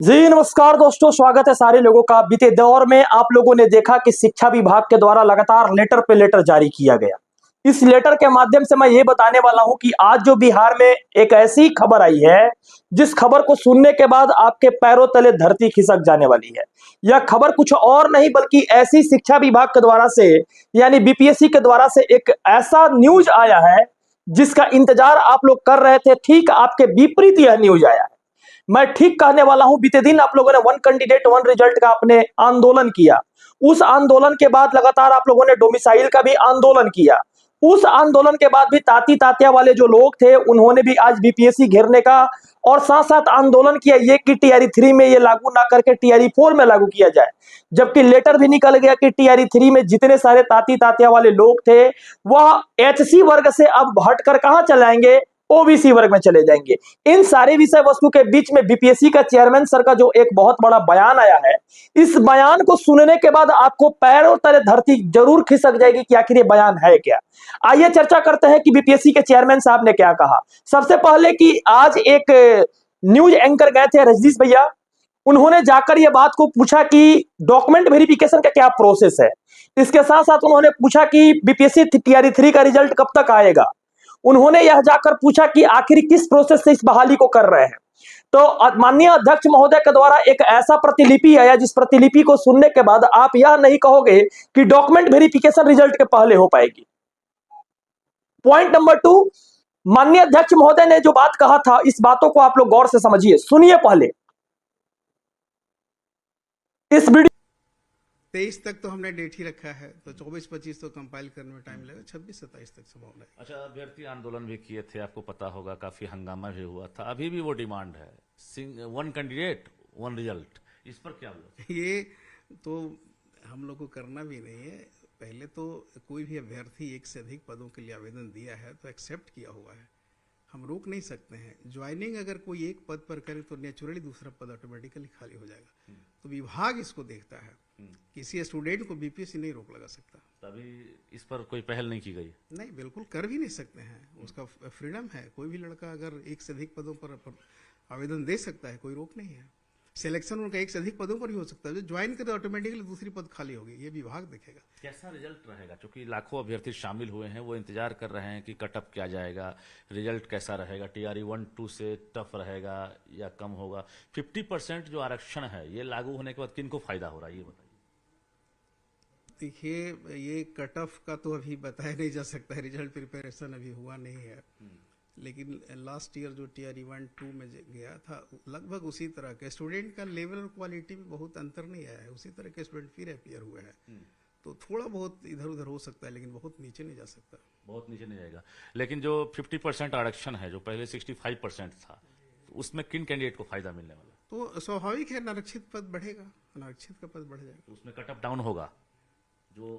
जी नमस्कार दोस्तों, स्वागत है सारे लोगों का। बीते दौर में आप लोगों ने देखा कि शिक्षा विभाग के द्वारा लगातार लेटर पे लेटर जारी किया गया। इस लेटर के माध्यम से मैं ये बताने वाला हूं कि आज जो बिहार में एक ऐसी खबर आई है जिस खबर को सुनने के बाद आपके पैरों तले धरती खिसक जाने वाली है। यह खबर कुछ और नहीं बल्कि ऐसी शिक्षा विभाग के द्वारा से यानी बीपीएससी के द्वारा से एक ऐसा न्यूज आया है जिसका इंतजार आप लोग कर रहे थे। ठीक आपके विपरीत यह न्यूज आया है। मैं ठीक कहने वाला हूं। बीते दिन आप लोगों ने वन कैंडिडेट वन रिजल्ट का आपने आंदोलन किया। उस आंदोलन के बाद लगातार आप लोगों ने डोमिसाइल का भी आंदोलन किया। उस आंदोलन के बाद भी ताती तात्या वाले जो लोग थे उन्होंने भी आज बीपीएससी घेरने का और साथ साथ आंदोलन किया ये कि टीआरई 3 में ये लागू ना करके टीआरई 4 में लागू किया जाए। जबकि लेटर भी निकल गया कि टीआरई 3 में जितने सारे ताती तात्या वाले लोग थे वह एचसी वर्ग से अब हटकर कहां चले जाएंगे, ओबीसी वर्ग में चले जाएंगे। इन सारे विषय वस्तु के बीच में बीपीएससी का चेयरमैन सर का जो एक बहुत बड़ा बयान आया है, इस बयान को सुनने के बाद आपको पैरों तले धरती जरूर खिसक जाएगी कि आखिर ये बयान है क्या। आइए चर्चा करते हैं कि बीपीएससी के चेयरमैन साहब ने क्या कहा। सबसे पहले कि आज एक न्यूज एंकर गए थे रजनीश भैया, उन्होंने जाकर यह बात को पूछा कि डॉक्यूमेंट वेरिफिकेशन का क्या प्रोसेस है। इसके साथ साथ उन्होंने पूछा कि बीपीएससी टीआरई 3 का रिजल्ट कब तक आएगा। उन्होंने यह जाकर पूछा कि आखिर किस प्रोसेस से इस बहाली को कर रहे हैं। तो माननीय अध्यक्ष महोदय के द्वारा एक ऐसा प्रतिलिपि आया जिस प्रतिलिपि को सुनने के बाद आप यह नहीं कहोगे कि डॉक्यूमेंट वेरिफिकेशन रिजल्ट के पहले हो पाएगी। पॉइंट नंबर 2, माननीय अध्यक्ष महोदय ने जो बात कहा था इस बातों को आप लोग गौर से समझिए, सुनिए पहले इस वीडियो। 23 तक तो हमने डेट ही रखा है, तो 24-25 तो कंपाइल करने में टाइम लगेगा, 26-27 तक संभावना है। अच्छा, अभ्यर्थी आंदोलन भी किए थे, आपको पता होगा, काफी हंगामा भी हुआ था। अभी भी वो डिमांड है वन कैंडिडेट वन रिजल्ट, इस पर क्या हुआ? ये तो हम लोग को करना भी नहीं है। पहले तो कोई भी अभ्यर्थी एक से अधिक पदों के लिए आवेदन दिया है तो एक्सेप्ट किया हुआ है, हम रोक नहीं सकते हैं। ज्वाइनिंग अगर कोई एक पद पर करे तो नेचुरली दूसरा पद ऑटोमेटिकली खाली हो जाएगा। तो विभाग इसको देखता है, किसी स्टूडेंट को बीपीएससी नहीं रोक लगा सकता। तभी इस पर कोई पहल नहीं की गई? नहीं, बिल्कुल कर भी नहीं सकते हैं, उसका फ्रीडम है। कोई भी लड़का अगर एक से अधिक पदों पर आवेदन दे सकता है, कोई रोक नहीं है। सिलेक्शन उनका एक से अधिक पदों पर ही हो सकता है, जो ज्वाइन करे ऑटोमेटिकली दूसरी पद खाली होगी, ये विभाग देखेगा। कैसा रिजल्ट रहेगा? क्योंकि लाखों अभ्यर्थी शामिल हुए हैं, वो इंतजार कर रहे हैं कि कटअप क्या जाएगा, रिजल्ट कैसा रहेगा, टीआरई 1-2 से टफ रहेगा या कम होगा। 50% जो आरक्षण है ये लागू होने के बाद किनको फायदा हो रहा है, ये बताइए। देखिए, ये कट ऑफ का तो अभी बताया नहीं जा सकता है, रिजल्ट प्रिपरेशन अभी हुआ नहीं है। लेकिन लास्ट ईयर जो टीआरई 1-2 में गया था लगभग उसी तरह के स्टूडेंट का लेवल और क्वालिटी में बहुत अंतर नहीं आया है, उसी तरह के स्टूडेंट फिर अपीयर हुए हैं। तो थोड़ा बहुत इधर उधर हो सकता है, लेकिन बहुत नीचे नहीं जा सकता। बहुत नीचे नहीं जाएगा। लेकिन जो 50% आरक्षण है, जो पहले 65% था, तो उसमें किन कैंडिडेट को फायदा मिलने वाला? तो स्वाभाविक है, अनारक्षित पद बढ़ेगा, अनारक्षित का पद बढ़ जाएगा। तो उसमें कटअप डाउन होगा, जो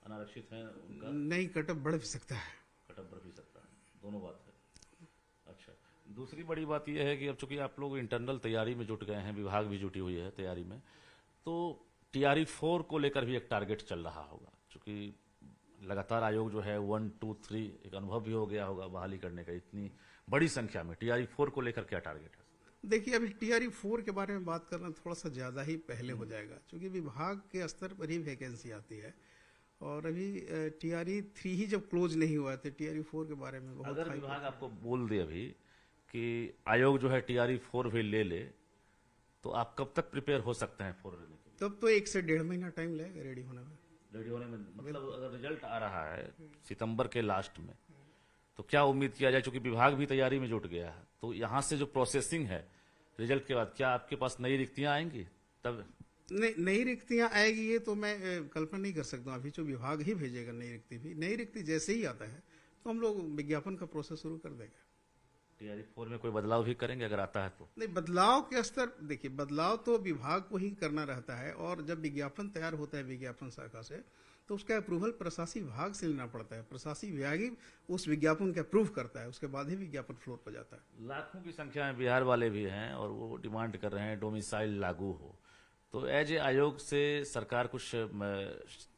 अनारक्षित हैं उनका? नहीं, कटअप बढ़ भी सकता है। कटअप बढ़ भी सकता है, दोनों बात है। अच्छा, दूसरी बड़ी बात यह है कि अब चूंकि आप लोग इंटरनल तैयारी में जुट गए हैं, विभाग भी जुटी हुई है तैयारी में, तो टीआरई 4 को लेकर भी एक टारगेट चल रहा होगा। चूंकि लगातार आयोग जो है 1, 2, 3 एक अनुभव भी हो गया होगा बहाली करने का, इतनी बड़ी संख्या में टीआरई 4 को लेकर क्या टारगेट है? देखिए, अभी टीआरई 4 के बारे में बात करना थोड़ा सा ज़्यादा ही पहले हो जाएगा, क्योंकि विभाग के स्तर पर ही वैकेंसी आती है। और अभी टीआरई 3 ही जब क्लोज नहीं हुआ तो टीआरई 4 के बारे में बहुत। अगर विभाग आपको बोल दे अभी कि आयोग जो है टीआरई 4 भी ले ले, तो आप कब तक प्रिपेयर हो सकते हैं 4 लेने के लिए? तब तो 1 से 1.5 महीना टाइम लगेगा रेडी होने में। रेडी होने में मतलब अगर रिजल्ट आ रहा है सितंबर के लास्ट में, तो क्या उम्मीद किया जाए? चूंकि विभाग भी तैयारी में जुट गया है, तो यहाँ से जो प्रोसेसिंग है रिजल्ट के बाद, क्या आपके पास नई रिक्तियां आएंगी? तब नई रिक्तियां आएगी ये तो मैं कल्पना नहीं कर सकता हूं। अभी जो विभाग ही भेजेगा नई रिक्ति जैसे ही आता है तो हम लोग विज्ञापन का प्रोसेस शुरू कर देंगे। टीआरई 4 में कोई बदलाव भी करेंगे अगर आता है तो? नहीं, बदलाव के स्तर देखिए, बदलाव तो विभाग को ही करना रहता है, और जब विज्ञापन तैयार होता है विज्ञापन शाखा से तो उसका अप्रूवल प्रशासनिक विभाग से लेना पड़ता है। प्रशासनिक विभाग ही उस विज्ञापन का अप्रूव करता है, उसके बाद ही विज्ञापन फ्लोर पर जाता है। लाखों की संख्या में बिहार वाले भी हैं और वो डिमांड कर रहे हैं डोमिसाइल लागू हो। तो एज ए आयोग से सरकार कुछ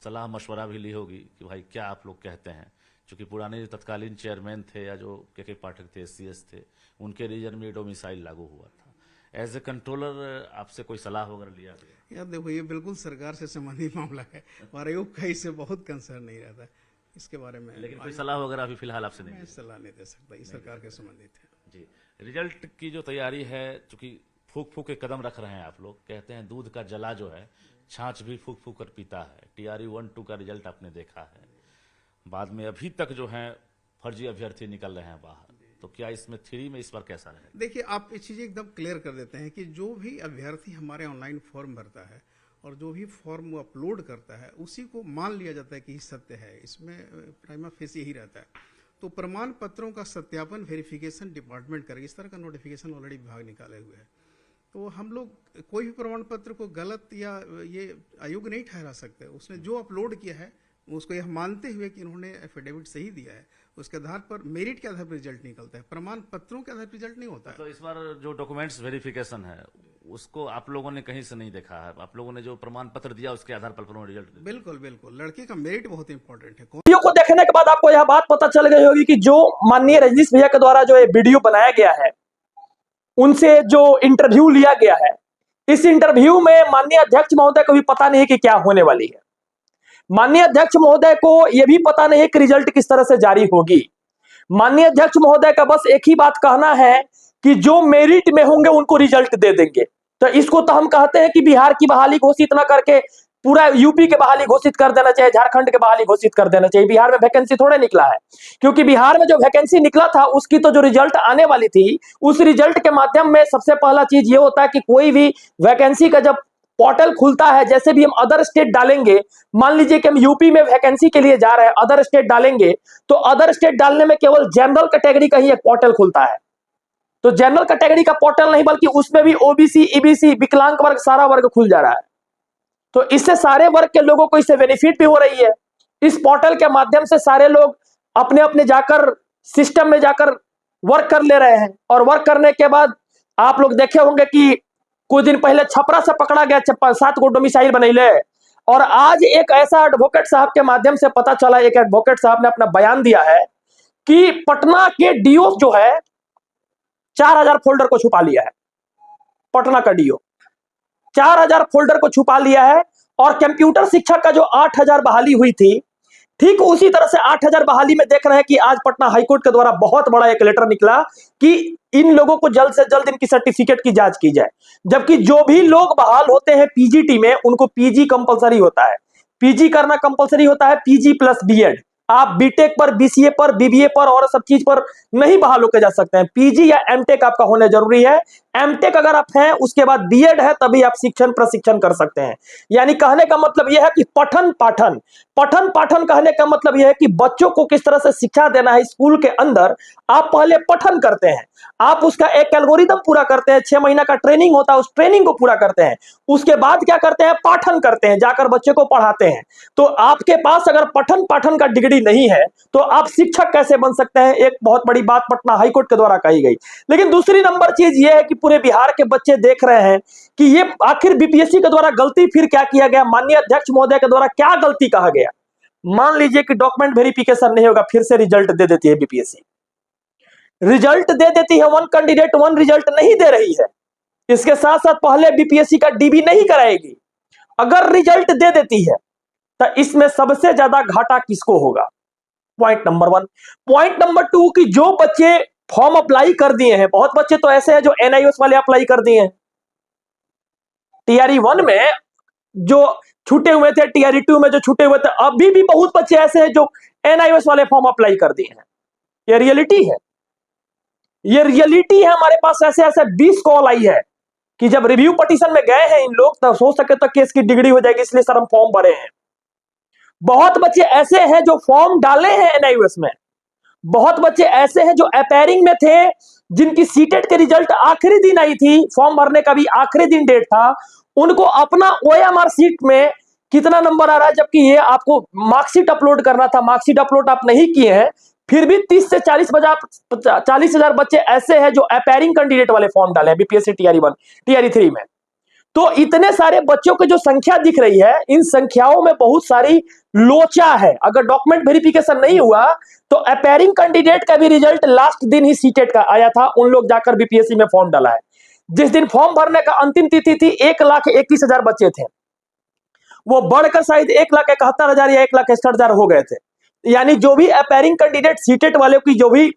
सलाह मशवरा भी ली होगी कि भाई क्या आप लोग कहते हैं? चूंकि पुराने जो तत्कालीन चेयरमैन थे या जो के पाठक थे, एससीएस थे, उनके रीजन में डोमिसाइल लागू हुआ था। एज ए कंट्रोलर आपसे कोई सलाह वगैरह लिया गया? यार देखो, ये बिल्कुल सरकार से संबंधित मामला है और आयोग का इससे बहुत कंसर्न नहीं रहता है इसके बारे में। लेकिन कोई सलाह वगैरह अभी फिलहाल आपसे नहीं मैं ली? सलाह नहीं दे सकता, ये सरकार के संबंधित है। जी, रिजल्ट की जो तैयारी है, चूंकि फूक फूक के कदम रख रहे हैं आप लोग, कहते हैं दूध का जला जो है छाछ भी फूक फूक कर पीता है। टीआरई 1-2 का रिजल्ट आपने देखा है, बाद में अभी तक जो है फर्जी अभ्यर्थी निकल रहे हैं बाहर, तो क्या इसमें 3 में इस बार कैसा रहेगा? देखिए, आप ये चीज़ें एकदम क्लियर कर देते हैं कि जो भी अभ्यर्थी हमारे ऑनलाइन फॉर्म भरता है और जो भी फॉर्म वो अपलोड करता है उसी को मान लिया जाता है कि ये सत्य है। इसमें प्राइमा फेसी यही रहता है। तो प्रमाण पत्रों का सत्यापन वेरिफिकेशन डिपार्टमेंट करेगी। इस तरह का नोटिफिकेशन ऑलरेडी विभाग निकाले हुए है। तो हम लोग कोई भी प्रमाण पत्र को गलत या ये अयोग्य नहीं ठहरा सकते। उसने जो अपलोड किया है उसको यह मानते हुए कि इन्होंने एफिडेविट सही दिया है, उसके आधार पर मेरिट के आधार पर रिजल्ट निकलता है, प्रमाण पत्रों के आधार पर रिजल्ट नहीं होता है। तो इस बार जो डॉक्यूमेंट्स वेरिफिकेशन है उसको आप लोगों ने कहीं से नहीं देखा है? आप लोगों ने जो प्रमाण पत्र दिया उसके आधार पर रिजल्ट? बिल्कुल बिल्कुल, लड़के का मेरिट बहुत इंपॉर्टेंट है। वीडियो को देखने के बाद आपको यह बात पता चल गई होगी कि जो माननीय रजनीश भैया के द्वारा जो ये वीडियो बनाया गया है, उनसे जो इंटरव्यू लिया गया है, इस इंटरव्यू में माननीय अध्यक्ष महोदय को भी पता नहीं कि क्या होने वाली है। माननीय अध्यक्ष महोदय को यह भी पता नहीं है कि रिजल्ट किस तरह से जारी होगी। माननीय अध्यक्ष महोदय का बस एक ही बात कहना है कि जो मेरिट में होंगे उनको रिजल्ट दे देंगे। तो इसको तो हम कहते हैं कि बिहार की बहाली घोषित न करके पूरा यूपी के बहाली घोषित कर देना चाहिए, झारखंड के बहाली घोषित कर देना चाहिए। बिहार में वैकेंसी थोड़े निकला है, क्योंकि बिहार में जो वैकेंसी निकला था उसकी तो जो रिजल्ट आने वाली थी, उस रिजल्ट के माध्यम में सबसे पहला चीज ये होता है कि कोई भी वैकेंसी का जब पोर्टल खुलता है, जैसे भी हम अदर स्टेट डालेंगे, मान लीजिए कि हम यूपी में वैकेंसी के लिए जा रहे हैं, अदर स्टेट डालेंगे, तो अदर स्टेट डालने में केवल जनरल कैटेगरी का ही एक पोर्टल खुलता है। तो जनरल कैटेगरी का पोर्टल नहीं, बल्कि उसमें भी ओबीसी, ईबीसी, विकलांग वर्ग, सारा वर्ग खुल जा रहा है। तो इससे सारे वर्ग के लोगों को इससे बेनिफिट भी हो रही है। इस पोर्टल के माध्यम से सारे लोग अपने अपने जाकर सिस्टम में जाकर वर्क कर ले रहे हैं, और वर्क करने के बाद आप लोग देखे होंगे कि कुछ दिन पहले छपरा से पकड़ा गया 7 गो डोमिसाइल बनैले, और आज एक ऐसा एडवोकेट साहब के माध्यम से पता चला, एक एडवोकेट साहब ने अपना बयान दिया है कि पटना के डीओ जो है 4000 फोल्डर को छुपा लिया है। पटना का डीओ 4000 फोल्डर को छुपा लिया है, और कंप्यूटर शिक्षक का जो 8000 बहाली हुई थी, ठीक उसी तरह से 8000 बहाली में देख रहे हैं कि आज पटना हाईकोर्ट के द्वारा बहुत बड़ा एक लेटर निकला कि इन लोगों को जल्द से जल्द इनकी सर्टिफिकेट की जांच की जाए। जबकि जो भी लोग बहाल होते हैं पीजीटी में, उनको पीजी कंपलसरी होता है, पीजी करना कंपलसरी होता है, पीजी प्लस बीएड। आप बीटेक पर, बीसीए पर, बीबीए पर और सब चीज पर नहीं बहाल होकर जा सकते हैं। पीजी या एमटेक आपका होना जरूरी है। एमटेक अगर आप हैं, उसके बाद बीएड है, तभी आप शिक्षण प्रशिक्षण कर सकते हैं। यानी कहने का मतलब यह है कि पठन पाठन कहने का मतलब यह है कि बच्चों को किस तरह से शिक्षा देना है स्कूल के अंदर। आप पहले पठन करते हैं, आप उसका एक एल्गोरिदम पूरा करते हैं, 6 महीना का ट्रेनिंग होता है, उस ट्रेनिंग को पूरा करते हैं। उसके बाद क्या करते हैं, पाठन करते हैं, जाकर बच्चे को पढ़ाते हैं। तो आपके पास अगर पठन पाठन का डिग्री नहीं है तो आप शिक्षक कैसे बन सकते हैं? एक बहुत बड़ी बात पटना हाईकोर्ट के द्वारा कही गई। लेकिन दूसरी नंबर चीज यह है कि पूरे बिहार के बच्चे देख रहे हैं कि ये आखिर बीपीएससी के द्वारा गलती फिर क्या किया गया, माननीय अध्यक्ष महोदय के द्वारा क्या गलती कहा गया। मान लीजिए कि डॉक्यूमेंट वेरिफिकेशन नहीं होगा, फिर से रिजल्ट दे देती है बीपीएससी, रिजल्ट दे देती है, 1 कैंडिडेट 1 रिजल्ट नहीं दे रही है। इसके साथ साथ पहले बीपीएससी का डीबी नहीं कराएगी। अगर रिजल्ट दे देती है तो इसमें सबसे ज्यादा घाटा किसको होगा? Point number 1। पॉइंट नंबर 2 कि जो बच्चे फॉर्म अप्लाई कर दिए हैं, बहुत बच्चे तो ऐसे हैं जो एनआईओएस वाले अप्लाई कर दिए हैं। टीआरई 1 में जो छूटे हुए थे, टीआरई 2 में जो छूटे हुए थे, अभी भी बहुत बच्चे ऐसे हैं जो एनआईओएस वाले फॉर्म अप्लाई कर दिए हैं। ये रियलिटी है, ये रियलिटी है। हमारे पास ऐसे ऐसे 20 कॉल आई है कि जब रिव्यू पिटीशन में गए हैं इन लोग, तब हो सके तो केस की डिग्री हो जाएगी, इसलिए सर हम फॉर्म भरे हैं। बहुत बच्चे ऐसे हैं जो फॉर्म डाले हैं एनआईओएस में, बहुत बच्चे ऐसे हैं जो अपेयरिंग में थे, जिनकी सीटेट के रिजल्ट आखिरी दिन आई थी, फॉर्म भरने का भी आखिरी दिन डेट था, उनको अपना ओएमआर सीट में कितना नंबर आ रहा है, जबकि ये आपको मार्कशीट अपलोड करना था, मार्कशीट अपलोड आप नहीं किए हैं, फिर भी 30 से 40,000 बच्चे ऐसे हैं जो अपेयरिंग कैंडिडेट वाले फॉर्म डाले हैं बीपीएससी टीआरई 1 टीआरई 3 में। तो इतने सारे बच्चों की जो संख्या दिख रही है, इन संख्याओं में बहुत सारी लोचा है। अगर डॉक्यूमेंट वेरिफिकेशन नहीं हुआ तो अपेयरिंग कैंडिडेट का भी रिजल्ट लास्ट दिन ही सीटेट का आया था, उन लोग जाकर बीपीएससी में फॉर्म डाला है। जिस दिन फॉर्म भरने का अंतिम तिथि थी 1,21,000 बच्चे थे, वो बढ़कर शायद 1,71,000 या 1,61,000 हो गए थे। यानी जो भी अपेयरिंग कैंडिडेट सीटेट वाले की जो भी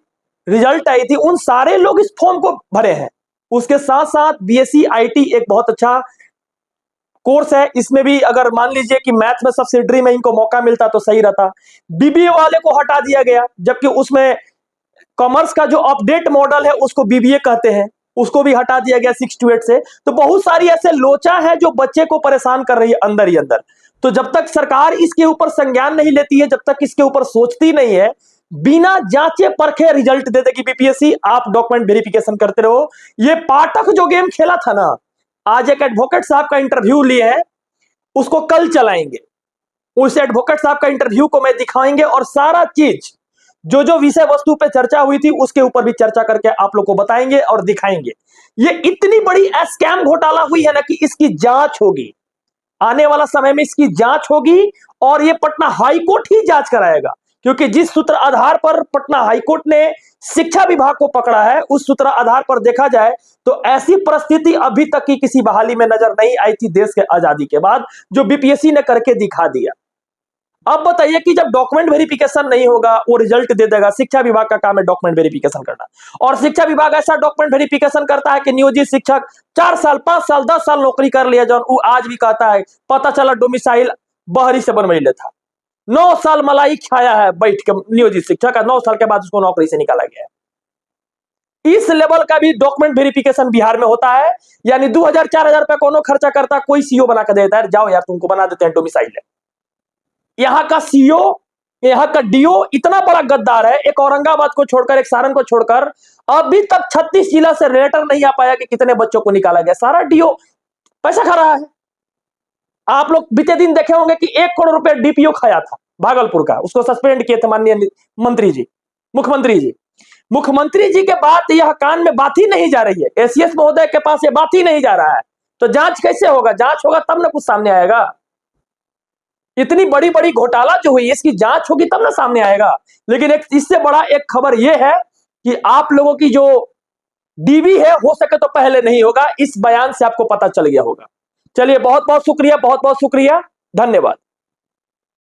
रिजल्ट आई थी, उन सारे लोग इस फॉर्म को भरे हैं। उसके साथ साथ बीएससी आईटी एक बहुत अच्छा कोर्स है, इसमें भी अगर मान लीजिए कि मैथ में सब्सिडरी में इनको मौका मिलता तो सही रहता। बीबीए वाले को हटा दिया गया, जबकि उसमें कॉमर्स का जो अपडेट मॉडल है उसको बीबीए कहते हैं, उसको भी हटा दिया गया 6 to 8 से। तो बहुत सारी ऐसे लोचा है जो बच्चे को परेशान कर रही है अंदर ही अंदर। तो जब तक सरकार इसके ऊपर संज्ञान नहीं लेती है, जब तक इसके ऊपर सोचती नहीं है, बिना जांचे परखे रिजल्ट दे देगी बीपीएससी। आप डॉक्यूमेंट वेरिफिकेशन करते रहो। ये पाठक जो गेम खेला था ना, आज एक एडवोकेट साहब का इंटरव्यू लिए है, उसको कल चलाएंगे। उस एडवोकेट साहब का इंटरव्यू को मैं दिखाएंगे और सारा चीज जो जो विषय वस्तु पे चर्चा हुई थी उसके ऊपर भी चर्चा करके आप लोग को बताएंगे और दिखाएंगे। ये इतनी बड़ी स्कैम घोटाला हुई है ना कि इसकी जांच होगी, आने वाला समय में इसकी जांच होगी और ये पटना हाईकोर्ट ही जांच कराएगा। क्योंकि जिस सूत्र आधार पर पटना हाईकोर्ट ने शिक्षा विभाग को पकड़ा है, उस सूत्र आधार पर देखा जाए तो ऐसी परिस्थिति अभी तक की किसी बहाली में नजर नहीं आई थी देश के आजादी के बाद, जो बीपीएससी ने करके दिखा दिया। अब बताइए कि जब डॉक्यूमेंट वेरिफिकेशन नहीं होगा, वो रिजल्ट दे देगा। शिक्षा विभाग का काम है डॉक्यूमेंट वेरिफिकेशन करना, और शिक्षा विभाग ऐसा डॉक्यूमेंट वेरिफिकेशन करता है कि नियोजित शिक्षक 4 साल 5 साल 10 साल नौकरी कर लिया, जो वो आज भी कहता है पता चला डोमिसाइल बहरी से बनवैले था, 9 साल मलाई खाया है बैठ के नियोजित शिक्षक का, 9 साल के बाद उसको नौकरी से निकाला गया है। इस लेवल का भी डॉक्यूमेंट वेरिफिकेशन बिहार में होता है। यानी 2,000-4,000 रुपए कोनो खर्चा करता, कोई सीओ बना कर देता है, जाओ यार तुमको बना देते हैं डोमिसाइल। यहाँ का सीओ, यहाँ का डीओ इतना बड़ा गद्दार है, एक औरंगाबाद को छोड़कर, एक सारण को छोड़कर अभी तक 36 जिला से लेटर नहीं आ पाया कि कितने बच्चों को निकाला गया। सारा डीओ पैसा खा रहा है। आप लोग बीते दिन देखे होंगे कि 1 करोड़ रुपए डीपीओ खाया था भागलपुर का, उसको सस्पेंड किए थे माननीय मंत्री जी, मुख्यमंत्री जी। मुख्यमंत्री जी के बात यह कान में बात ही नहीं जा रही है, एसीएस महोदय के पास ये बात ही नहीं जा रहा है। तो जांच कैसे होगा? जांच होगा तब ना कुछ सामने आएगा। इतनी बड़ी बड़ी घोटाला जो हुई, इसकी जांच होगी तब ना सामने आएगा। लेकिन एक इससे बड़ा एक खबर यह है कि आप लोगों की जो डीबी है, हो सके तो पहले नहीं होगा, इस बयान से आपको पता चल गया होगा। चलिए बहुत बहुत शुक्रिया, बहुत बहुत शुक्रिया, धन्यवाद।